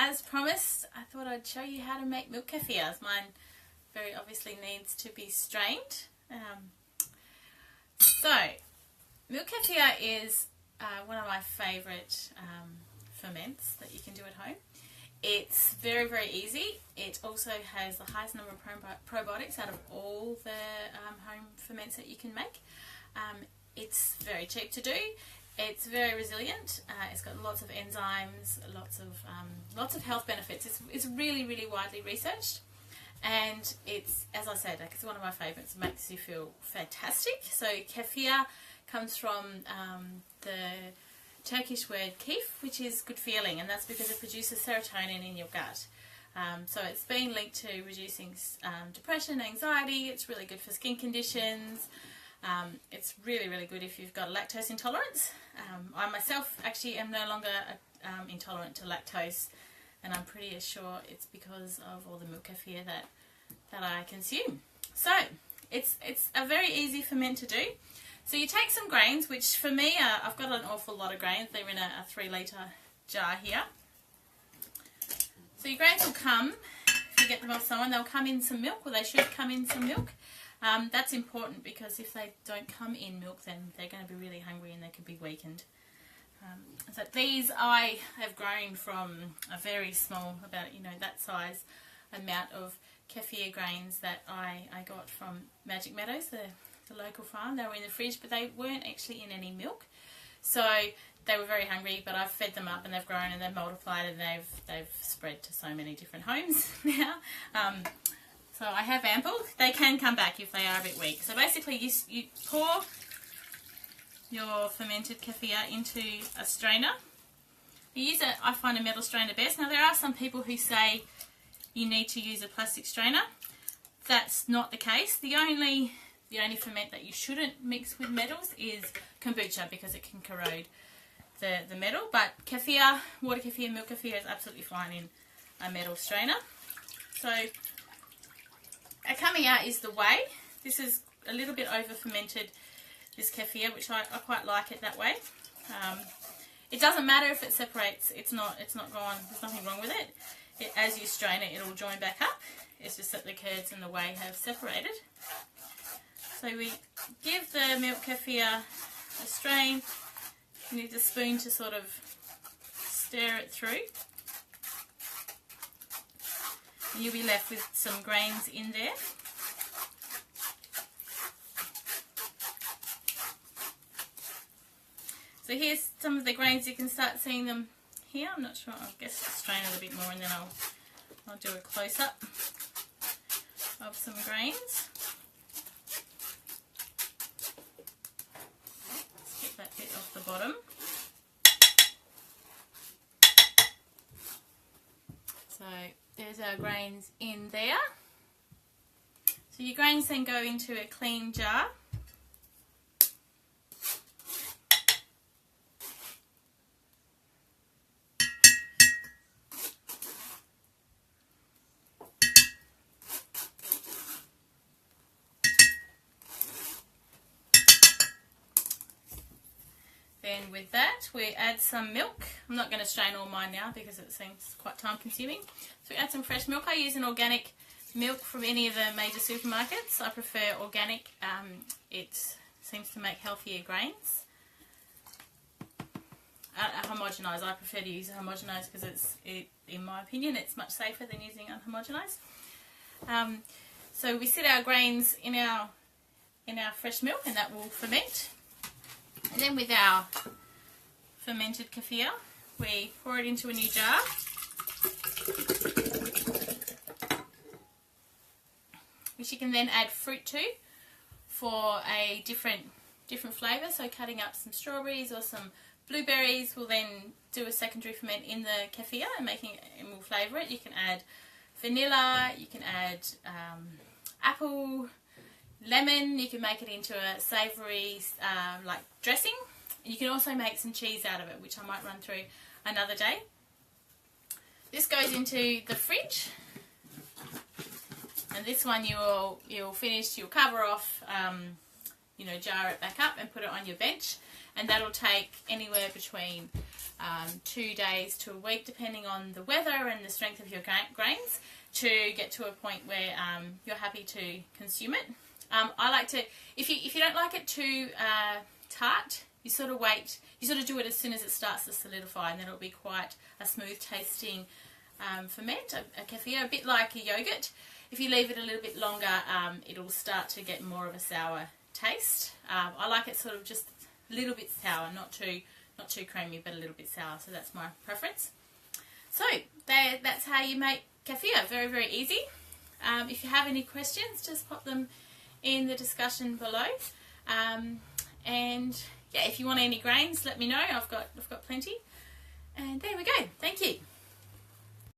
as promised, I thought I'd show you how to make milk kefir, as mine very obviously needs to be strained. So, milk kefir is one of my favourite ferments that you can do at home. It's very, very easy. It also has the highest number of probiotics out of all the home ferments that you can make. It's very cheap to do. It's very resilient. It's got lots of enzymes, lots of health benefits. It's really, really widely researched, and it's, as I said, like, it's one of my favourites. It makes you feel fantastic. So kefir comes from the Turkish word kef, which is good feeling, and that's because it produces serotonin in your gut. So it's been linked to reducing depression, anxiety. It's really good for skin conditions. It's really, really good if you've got a lactose intolerance. I myself actually am no longer intolerant to lactose, and I'm pretty sure it's because of all the milk kefir that I consume. So it's a very easy ferment to do. So you take some grains, which for me, I've got an awful lot of grains. They're in a 3-litre jar here. So your grains will come, if you get them off someone, they'll come in some milk, or they should come in some milk. That's important because if they don't come in milk, then they're going to be really hungry and they could be weakened. So these I have grown from a very small, about that size amount of kefir grains that I got from Magic Meadows, the local farm. They were in the fridge, but they weren't actually in any milk. So they were very hungry, but I've fed them up and they've grown and they've multiplied and they've spread to so many different homes now. So I have ample. They can come back if they are a bit weak. So basically you pour your fermented kefir into a strainer. You use I find a metal strainer best. Now there are some people who say you need to use a plastic strainer. That's not the case. The only ferment that you shouldn't mix with metals is kombucha, because it can corrode the metal. But kefir, water kefir, milk kefir is absolutely fine in a metal strainer. So coming out is the whey. This is a little bit over fermented, this kefir, which I quite like it that way. It doesn't matter if it separates. It's not gone. There's nothing wrong with it. As you strain it, it'll join back up. It's just that the curds and the whey have separated. So we give the milk kefir a strain. You need a spoon to sort of stir it through. And you'll be left with some grains in there. So here's some of the grains. You can start seeing them here. I'm not sure. I guess I'll strain it a bit more and then I'll do a close-up of some grains. Let's get that bit off the bottom. So there's our grains in there. So your grains then go into a clean jar. Then with that we add some milk. I'm not going to strain all mine now because it seems quite time consuming. So we add some fresh milk. I use an organic milk from any of the major supermarkets. I prefer organic. It seems to make healthier grains. Homogenised. I prefer to use homogenised because in my opinion, it's much safer than using unhomogenised. So we sit our grains in our fresh milk, and that will ferment. And then with our fermented kefir, we pour it into a new jar. Which you can then add fruit to for a different flavour. So cutting up some strawberries or some blueberries will then do a secondary ferment in the kefir and will flavour it. You can add vanilla, you can add apple, lemon. You can make it into a savoury like dressing. You can also make some cheese out of it, which I might run through another day. This goes into the fridge, and this one you'll finish. You'll cover off, jar it back up and put it on your bench, and that'll take anywhere between 2 days to a week, depending on the weather and the strength of your grains, to get to a point where you're happy to consume it. I like to, if you don't like it too tart, you sort of wait, you sort of do it as soon as it starts to solidify, and then it'll be quite a smooth tasting ferment, a kefir, a bit like a yogurt. If you leave it a little bit longer, it'll start to get more of a sour taste. I like it sort of just a little bit sour, not too creamy, but a little bit sour, so that's my preference. So that's how you make kefir. Very, very easy. If you have any questions, just pop them in the discussion below. And yeah, if you want any grains, let me know. I've got plenty. And there we go. Thank you.